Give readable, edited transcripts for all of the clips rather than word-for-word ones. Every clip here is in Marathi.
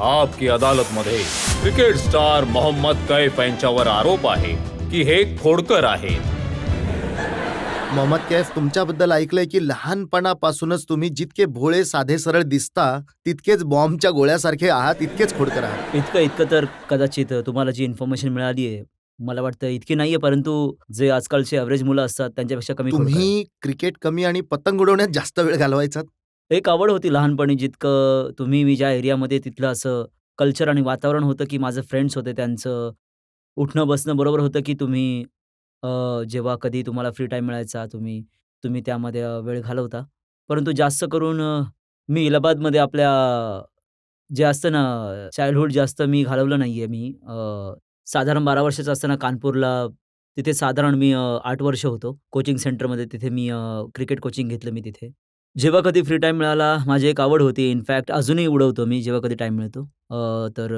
आपकी अदालतमध्ये क्रिकेट स्टार मोहम्मद कैफ यांच्यावर आरोप आहे की हे खोडकर आहेत. मोहम्मद कैफ, तुमच्याबद्दल ऐकलंय की लहानपणापासूनच तुम्ही जितके भोळे साधे सरळ दिसता तितकेच बॉम्बच्या गोळ्यासारखे आहात, इतकेच खोडकर आहात. इतकं तर कदाचित तुम्हाला जी इन्फॉर्मेशन मिळाली आहे, मला वाटतं इतकी नाहीये, परंतु जे आजकालचे एव्हरेज मुलं असतात त्यांच्यापेक्षा कमी खोडकर आहेत. तुम्ही क्रिकेट कमी आणि पतंग उडवण्यात जास्त वेळ घालवायचा. एक आवड होती लहानपणी, जितकं मी ज्या एरियामध्ये तिथलं असं कल्चर आणि वातावरण होतं, की माझे फ्रेंड्स होते त्यांचं उठणं-बसणं बरोबर होतं, की तुम्ही जेव्हा कधी तुम्हाला फ्री टाईम मिळायचा तुम्ही तुम्ही त्यामध्ये वेळ घालवता. परंतु जास्त करून मी इलाहाबादमध्ये आपल्या जे असतं ना चाइल्डहूड जास्त मी घालवलं नाहीये मी. साधारण 12 वर्षाचा असताना कानपूरला तिथे साधारण मी 8 वर्ष होतो. कोचिंग सेंटरमध्ये तिथे मी क्रिकेट कोचिंग घेतलं मी तिथे. जेव्हा कधी फ्री टाईम मिळाला, माझी एक आवड होती. इनफॅक्ट अजूनही उडवतो मी जेव्हा कधी टाईम मिळतो. तर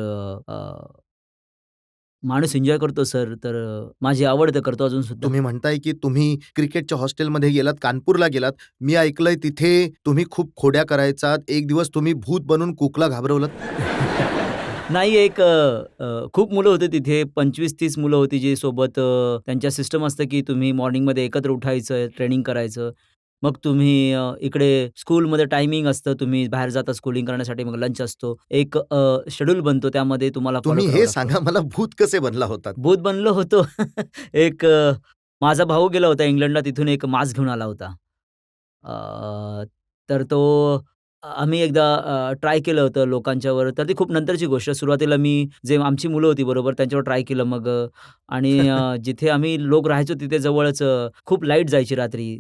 माणूस एन्जॉय करतो सर, तर माझी आवड तर करतो अजूनसुद्धा. तुम्ही म्हणताय की तुम्ही क्रिकेटच्या हॉस्टेलमध्ये गेलात, कानपूरला गेलात. मी ऐकलंय तिथे तुम्ही खूप खोड्या करायचात. एक दिवस तुम्ही भूत बनून कुकला घाबरवलत. नाही एक खूप मुलं होते तिथे 25-30 मुलं होती जी सोबत त्यांच्या सिस्टम असतं की तुम्ही मॉर्निंगमध्ये एकत्र उठायचं, ट्रेनिंग करायचं. मग तुम्ही इकडे स्कूलमध्ये टायमिंग असतं, तुम्ही बाहेर जाता स्कूलिंग करण्यासाठी, मग लंच असतो. एक शेड्यूल बनतो त्यामध्ये तुम्हाला फॉलो तुम्ही करावं हे लागतं. सांगा मला, भूत कसे बनला होतात? भूत बनलो होतो. एक माझा भाऊ गेला होता इंग्लंडला, तिथून एक मास्क घेऊन आला होता. अ, तर तो आम्ही एकदा ट्राय केलं होतं लोकांच्यावर. तर ती खूप नंतरची गोष्ट. सुरुवातीला मी जे आमची मुलं होती बरोबर त्यांच्यावर ट्राय केलं मग आणि जिथे आम्ही लोक राहायचो तिथे जवळच खूप लाईट जायची रात्री.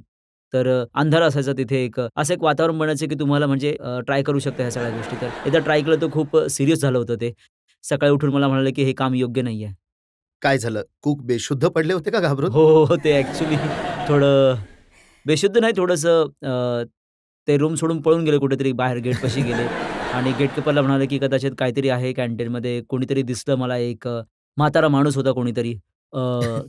तर अंधार असायचा तिथे एक असं एक वातावरण बनायचं की तुम्हाला म्हणजे ट्राय करू शकता ह्या सगळ्या गोष्टी. तर एकदा ट्राय केलं तर खूप सीरियस झालं होतं ते. सकाळी उठून मला म्हणाले की हे काम योग्य नाहीये. काय झालं? कूक बेशुद्ध पडले होते का घाबरून? हो. ते ॲक्चुअली थोडं बेशुद्ध नाही थोडंसं ते रूम सोडून पळून गेले कुठेतरी बाहेर गेटपाशी गेले आणि गेटकीपरला म्हणाले, की कदाचित काहीतरी आहे कॅन्टीनमध्ये. कोणीतरी दिसलं मला एक म्हातारा माणूस होता कोणीतरी. अ,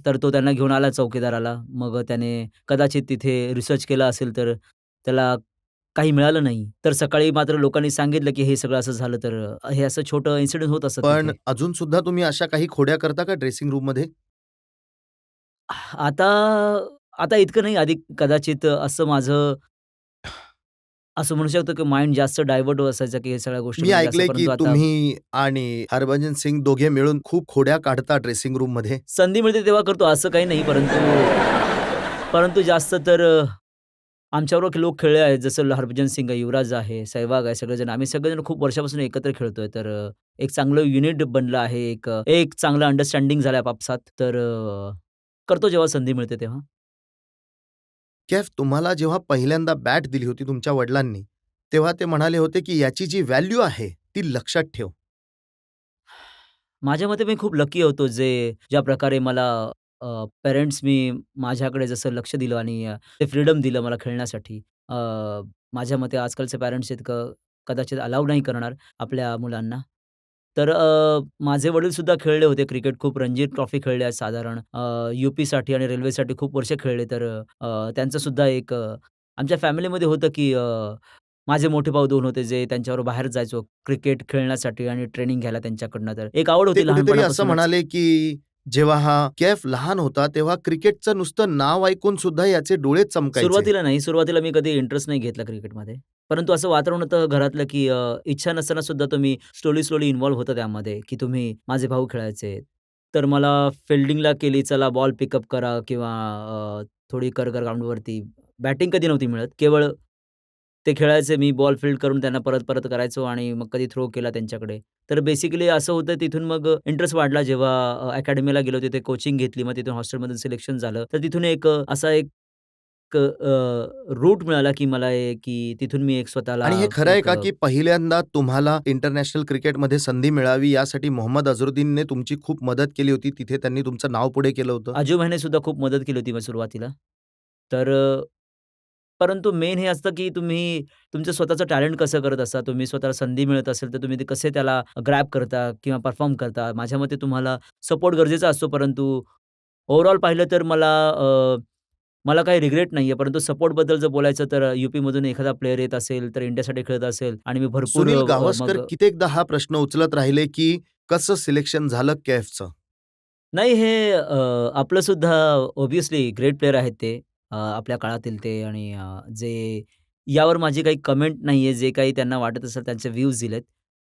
तर तो त्यांना घेऊन आला चौकीदाराला. मग त्याने कदाचित तिथे रिसर्च केला असेल तर त्याला काही मिळालं नाही. तर सकाळी मात्र लोकांनी सांगितलं, की हे सगळं असं झालं. तर हे असं छोटं इन्सिडेंट होत असतं पण तिथे. अजून सुद्धा तुम्ही अशा काही खोड्या करता का ड्रेसिंग रूममध्ये? आता आता इतकं नाही. आधी कदाचित असं माझं असं म्हणू शकतो, की माइंड जास्त डायव्हर्ट असायचा, की हे सगळ्या मी गोष्टींमध्ये जास्त. ऐकलंय की परंतु आता तुम्ही आणि हरभजन सिंग दोघे मिळून खूप खोड्या काढता ड्रेसिंग रूममध्ये. संधी मिळते तेव्हा करतो असं काही नाही. परंतु परंतु जास्त तर आमच्याबरोबर लोक खेळले आहेत. जसं हरभजन सिंग आहे, युवराज आहे, सहवाग आहे, सगळेजण. आम्ही सगळेजण खूप वर्षापासून एकत्र खेळतोय. तर एक चांगलं युनिट बनलं आहे. एक चांगलं अंडरस्टँडिंग झालं आपापसात. तर करतो जेव्हा संधी मिळते तेव्हा. कैफ, तुम्हाला जेव्हा पहिल्यांदा बॅट दिली होती तुमच्या वडिलांनी, तेव्हा ते म्हणाले होते की याची जी व्हॅल्यू आहे ती लक्षात ठेव. माझ्या मते मी खूप लकी होतो ज्या प्रकारे मला पेरेंट्स माझ्याकडे जसं लक्ष दिलं आणि ते फ्रीडम दिलं मला खेळण्यासाठी. माझ्या मते आजकालचे पॅरेंट्स इतकं कदाचित अलाऊ नाही करणार आपल्या मुलांना. तर माझे वडीलसुद्धा खेळले होते क्रिकेट खूप रणजी ट्रॉफी खेळल्या आहेत साधारण. यूपीसाठी आणि रेल्वेसाठी खूप वर्ष खेळले. तर त्यांचंसुद्धा एक आमच्या फॅमिलीमध्ये होतं की माझे मोठे भाऊ 2 होते जे त्यांच्याबरोबर बाहेर जायचो क्रिकेट खेळण्यासाठी आणि ट्रेनिंग घ्यायला त्यांच्याकडनं. तर एक आवड ते होती कुठेतरी असं लहानपणापासूनच. म्हणाले की जेव्हा हा कैफ लहान होता तेव्हा क्रिकेटचं नुसतं नाव ऐकून सुद्धा याचे डोळे चमकायचे. सुरुवातीला नाही, सुरुवातीला मी कधी इंटरेस्ट नाही घेतला क्रिकेटमध्ये. परंतु असं वातावरण होतं घरातलं की इच्छा नसताना सुद्धा तुम्ही स्लोली इन्व्हॉल्व होता त्यामध्ये, की माझे भाऊ खेळायचे. तर मला फिल्डिंगला केली, चला बॉल पिकअप करा किंवा थोडी कर ग्राउंडवरती. बॅटिंग कधी नव्हती मिळत. केवळ ते खेळायचे, मी बॉल फील्ड करून त्यांना परत-परत करायचो आणि मग कधी थ्रो केला त्यांच्याकडे. तर बेसिकली असं होतं तिथून मग इंटरेस्ट वाढला जेव्हा अकॅडमीला गेलो तिथे कोचिंग घेतली. मग तिथून हॉस्टेलमधून सिलेक्शन झालं. तर तिथून एक असा एक रूट मिळाला की मला की तिथून मी एक स्वतःला आणि हे खरं आहे एक का की पहिल्यांदा तुम्हाला इंटरनॅशनल क्रिकेटमध्ये संधी मिळावी यासाठी मोहम्मद अझरुद्दीनने तुमची खूप मदत केली होती. तिथे त्यांनी तुमचं नाव पुढे केलं होतं? आजोबांनी सुद्धा खूप मदत केली होती मग सुरुवातीला. तर परंतु मेन हे असतं की तुम्ही तुमचं स्वतःचं टॅलेंट कसं करत असता. तुम्ही स्वतःला संधी मिळत असेल, तर तुम्ही ते कसे त्याला ग्रॅब करता किंवा परफॉर्म करता. माझ्या मते तुम्हाला सपोर्ट गरजेचा असतो. परंतु ओव्हरऑल पाहिलं तर मला मला काही रिग्रेट नाहीये. परंतु सपोर्टबद्दल जर बोलायचं तर यूपीमधून एखादा प्लेयर येत असेल, तर इंडियासाठी खेळत असेल आणि मी भरपूर सुनील गावस्कर मग कित्येकदा हा प्रश्न उचलत राहिले की कसं सिलेक्शन झालं केएफचं? नाही हे आपलं सुद्धा ऑब्व्हियसली ग्रेट प्लेयर आहेत ते. आपल्या काळातील ते आणि जे यावर माझी काही कमेंट नाहीये. जे काही त्यांना वाटत असेल त्यांचे व्ह्यूज दिलेत.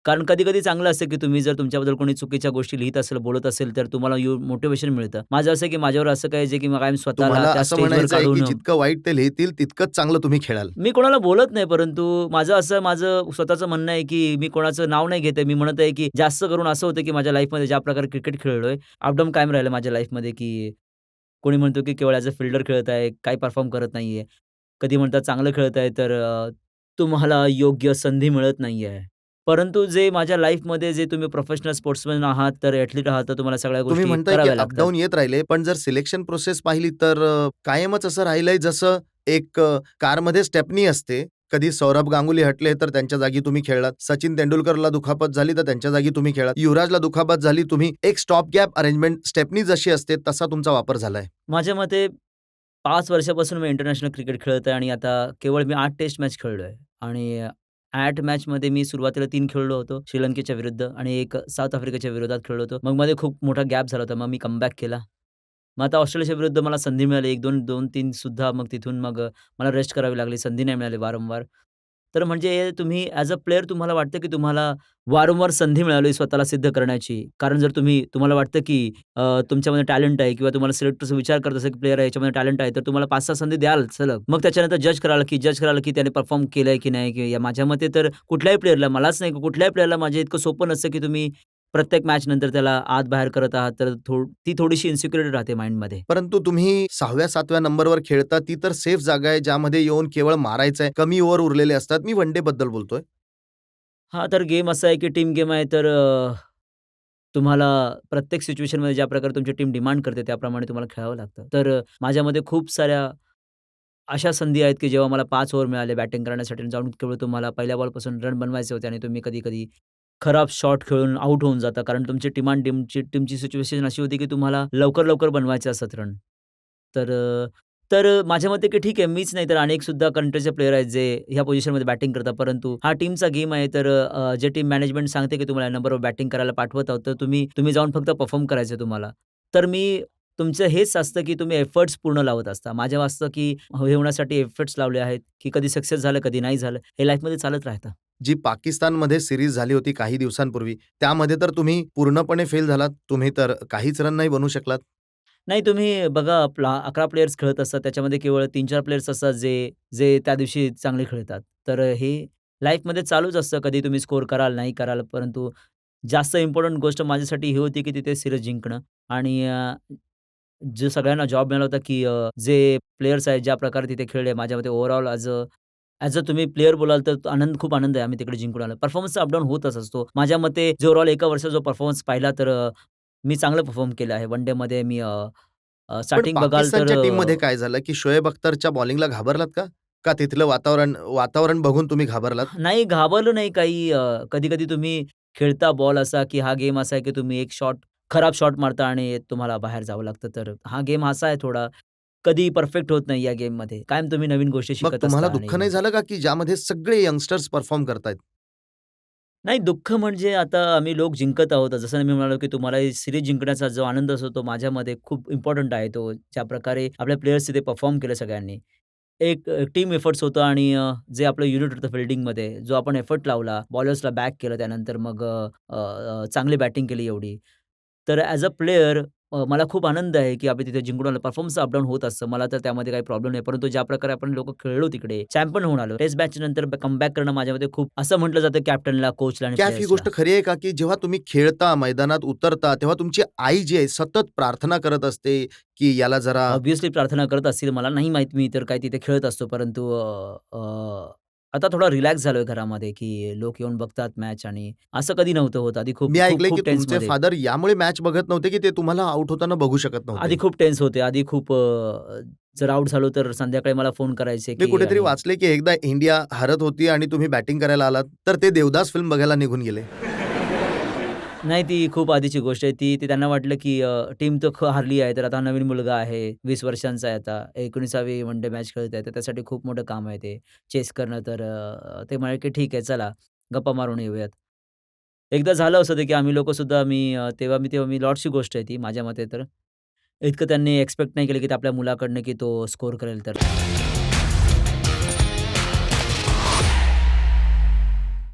कारण कधी-कधी चांगलं असतं, की तुम्ही जर तुमच्याबद्दल कोणी चुकीच्या गोष्टी लिहीत असेल, बोलत असेल, तर तुम्हाला मोटिव्हेशन मिळतं. माझं असं आहे, की माझ्यावर असं काही जे की कायम स्वतःला तुम्हाला त्या असं स्टेजवर म्हणायचं आहे की काढून जितकं वाईट ते लिहितील तितकंच चांगलं तुम्ही खेळाल. मी कोणाला बोलत नाही, परंतु माझं स्वतःचं म्हणणं आहे, की मी कोणाचं नाव नाही घेत आहे. मी म्हणत आहे, की जास्त करून असं होतं, की माझ्या लाईफमध्ये ज्या प्रकारे क्रिकेट खेळलोय, अपडाऊन कायम राहिलं माझ्या लाईफमध्ये, की कोणी म्हणतो, की केवळ ॲज अ फिल्डर खेळत आहे, काही परफॉर्म करत नाहीये. कधी म्हणतात चांगलं खेळत आहे, तर तुम्हाला योग्य संधी मिळत नाहीये. परंतु जे माझ्या लाईफमध्ये जे तुम्ही प्रोफेशनल स्पोर्ट्समन आहात, तर ॲथलीट आहात, तर तुम्हाला सगळ्या तुम्ही गोष्टी म्हणताय की कराव्या लागतात. अपडाऊन येत राहिले, पण जर सिलेक्शन प्रोसेस पाहिली तर कायमच असं राहिलंय जसं एक कारमध्ये स्टेपनी असते. कधी सौरभ गांगुली हटले तर त्यांच्या जागी तुम्ही खेळलात. सचिन तेंडुलकरला दुखापत झाली तर त्यांच्या जागी तुम्ही खेळलात. युवराजला दुखापत झाली, तुम्ही एक स्टॉप गॅप अरेंजमेंट स्टेपनी जशी असते तसा तुमचा वापर झालाय. माझ्या मते 5 वर्षापासून मी इंटरनॅशनल क्रिकेट खेळत आहे आणि आता केवळ मी 8 टेस्ट मॅच खेळलोय आणि 8 मॅचमध्ये मी सुरुवातीला 3 खेळलो होतो श्रीलंकेच्या विरुद्ध आणि एक साऊथ आफ्रिकेच्या विरोधात खेळलो होतो. मग मध्ये खूप मोठा गॅप झाला होता. मग मी कमबॅक केला. मग आता ऑस्ट्रेलियाच्या विरुद्ध मला संधी मिळाली 1-2, 2-3 सुद्धा मग तिथून मग मला रेस्ट करावी लागली. संधी नाही मिळाली वारंवार. तर म्हणजे तुम्ही ॲज अ प्लेयर तुम्हाला वाटतं की तुम्हाला वारंवार संधी मिळाली स्वतःला सिद्ध करण्याची. कारण जर तुम्हाला वाटतं की तुमच्यामध्ये टॅलेंट आहे किंवा तुम्हाला सिलेक्टर्स विचार करत असेल की प्लेयर आहे याच्यामध्ये टॅलेंट आहे, तर तुम्हाला 5-6 संधी द्याल सलग. मग त्याच्यानंतर जज कराल की त्याने परफॉर्म केलंय की नाही की माझ्या मते तर कुठल्याही प्लेयरला मलाच नाही कुठल्याही प्लेयरला माझ्या इतकं सोपं नसतं की तुम्ही प्रत्येक मॅच नंतर त्याला आत-बाहेर करत आहात, तर ती थोडीशी इन्सिक्युरिटी राहते माइंडमध्ये. परंतु तुम्ही 6व्या-7व्या नंबरवर खेळता ती तर सेफ जागा आहे ज्यामध्ये येऊन केवळ मारायचंय. कमी ओव्हर उरलेले असतात. मी वन डे बद्दल बोलतोय. हां, तर गेम असा आहे की टीम गेम आहे तर तुम्हाला प्रत्येक सिच्युएशनमध्ये ज्या प्रकारे तुमची टीम डिमांड करते त्याप्रमाणे तुम्हाला खेळावं लागतं. तर माझ्यामध्ये खूप साऱ्या अशा संधी आहेत, की जेव्हा मला 5 ओव्हर मिळाले बॅटिंग करण्यासाठी आणि जाऊन केवळ तुम्हाला पहिल्या बॉलपासून रन बनवायचे होते आणि तुम्ही कधी-कधी खराब शॉट खेळून आउट होऊन जाता. कारण तुमची टीमची सिच्युएशन अशी होती, की तुम्हाला लवकर-लवकर बनवायचे असतात रन. तर माझ्या मते की ठीक आहे, मीच नाही तर अनेक सुद्धा कंट्रीचे प्लेयर आहेत, जे ह्या पोझिशनमध्ये बॅटिंग करतात. परंतु हा टीमचा गेम आहे, तर जे टीम मॅनेजमेंट सांगते, की तुम्हाला या नंबरवर बॅटिंग करायला पाठवत आहोत, तर तुम्ही जाऊन फक्त परफॉर्म करायचं तुम्हाला. तर तुमचं हेच असतं, की तुम्ही एफर्ट्स पूर्ण लावत असता. माझं असतं, की हे होण्यासाठी एफर्ट्स लावले आहेत, की कधी सक्सेस झालं, कधी नाही झालं. हे लाईफमध्ये चालत राहतं. जी पाकिस्तानमध्ये सीरीज झाली होती काही दिवसांपूर्वी, त्यामध्ये तर तुम्ही पूर्णपणे फेल झालात. तुम्ही तर काहीच रन नाही बनवू शकलात. नाही तुम्ही बघा 11 प्लेयर्स खेळत असतात. त्याच्यामध्ये केवळ 3-4 प्लेयर्स असतात जे जे त्या दिवशी चांगले खेळतात. तर हे लाईफमध्ये चालूच असतं. कधी तुम्ही स्कोर कराल, नाही कराल. परंतु जास्त इम्पोर्टंट गोष्ट माझ्यासाठी ही होती, की तिथे सीरीज जिंकणं आणि जे सगळ्यांना जॉब मिळाला होता, की जे प्लेयर्स आहेत, ज्या प्रकारे तिथे खेळले माझ्या मते ओव्हरऑल ॲज अ तुम्ही प्लेयर बोलाल तर खूप आनंद आहे आम्ही तिकडे जिंकून आलो. परफॉर्मन्सचा अपडाऊन होतच असतो. माझ्या मते जे ओव्हरऑल एका वर्षाचा जो परफॉर्मन्स पाहिला तर मी चांगलं परफॉर्म केलं आहे. वन डेमध्ये मी पण स्टार्टिंग बघाल तर पाकिस्तानच्या टीममध्ये काय झालं, की शोएब अख्तरच्या बॉलिंगला घाबरलात का? का तिथलं वातावरण वातावरण बघून तुम्ही घाबरलात? नाही घाबरलो नाही काही कधी-कधी तुम्ही खेळता बॉल असा, की हा गेम असा आहे, की तुम्ही एक खराब शॉट मारता आणि तुम्हाला बाहेर जावं लागतं. तर हा गेम असा आहे थोडा, कधी परफेक्ट होत नाही या गेममध्ये. कायम तुम्ही नवीन गोष्टी मग शिकत तुम्हाला असता दुःख आणि नाही मग झालं का, की ज्यामध्ये सगळे यंगस्टर्स परफॉर्म करतायत? नाही दुःख म्हणजे आता आम्ही लोक जिंकत आहोत. जसं मी म्हणालो, की तुम्हाला ही सीरीज जिंकण्याचा जो आनंद असतो तो माझ्यामध्ये खूप इम्पोर्टंट आहे तो. ज्या प्रकारे आपल्या प्लेयर्स तिथे परफॉर्म केलं सगळ्यांनी. एक टीम एफर्ट्स होतं आणि जे आपलं युनिट होतं फील्डिंगमध्ये, जो आपण एफर्ट लावला, बॉलर्सला बॅक केलं त्यानंतर मग चांगली बॅटिंग केली एवढी. तर ॲज अ प्लेयर मला खूप आनंद आहे, की आम्ही तिथे जिंकून आलो. परफॉर्मन्सचं अपडाऊन होत असतं. मला तर त्यामध्ये काही प्रॉब्लेम नाही. परंतु ज्या प्रकारे आपण लोकं खेळलो तिकडे, चॅम्पियन होऊन आलो. टेस्ट मॅचनंतर कमबॅक करणं माझ्यामध्ये खूप असं म्हटलं जातं कॅप्टनला, कोचला आणि कॅफ ही प्लेयर्सला. गोष्ट खरी आहे का, की जेव्हा तुम्ही खेळता, मैदानात उतरता, तेव्हा तुमची आई जी आहे सतत प्रार्थना करत असते, की याला जरा ऑब्व्हियसली प्रार्थना करत असतील. मला नाही माहीत मी तर काय तिथे खेळत असतो. परंतु अ, अ, आता थोडा रिलॅक्स झालोय घरामध्ये, की लोक येऊन बघतात मॅच आणि असं कधी नव्हतं होत. आधी खूप मी खूप ऐकलंय, की खूप तुमचे टेन्समध्ये. फादर यामुळे मॅच बघत नव्हते, की ते तुम्हाला आउट होताना बघू शकत नव्हते. आधी खूप टेन्स होते. आधी खूप जर आउट झालो तर संध्याकाळी मला फोन करायचे, मी की कुठेतरी आणि वाचले, की एकदा इंडिया हारत होती आणि तुम्ही बॅटिंग करायला आलात, तर ते देवदास फिल्म बघायला निघून गेले. नाही, ती खूप आधीची गोष्ट आहे. ते त्यांना वाटलं, की टीम तर हारली आहे, तर आता नवीन मुलगा आहे, 20 वर्षांचा आहे आता, 19वी वन डे मॅच खेळत आहे, तर त्यासाठी खूप मोठं काम आहे ते चेस करणं. तर ते म्हणाले, की "ठीक आहे, चला गप्पा मारून येऊयात." एकदा झालं असं होतं, की आम्ही लोकंसुद्धा तेव्हा मी लॉर्ड्सची गोष्ट आहे ती माझ्या मते तर. इतकं त्यांनी एक्स्पेक्ट नाही केलं, की ते आपल्या मुलाकडनं की तो स्कोर करेल तर.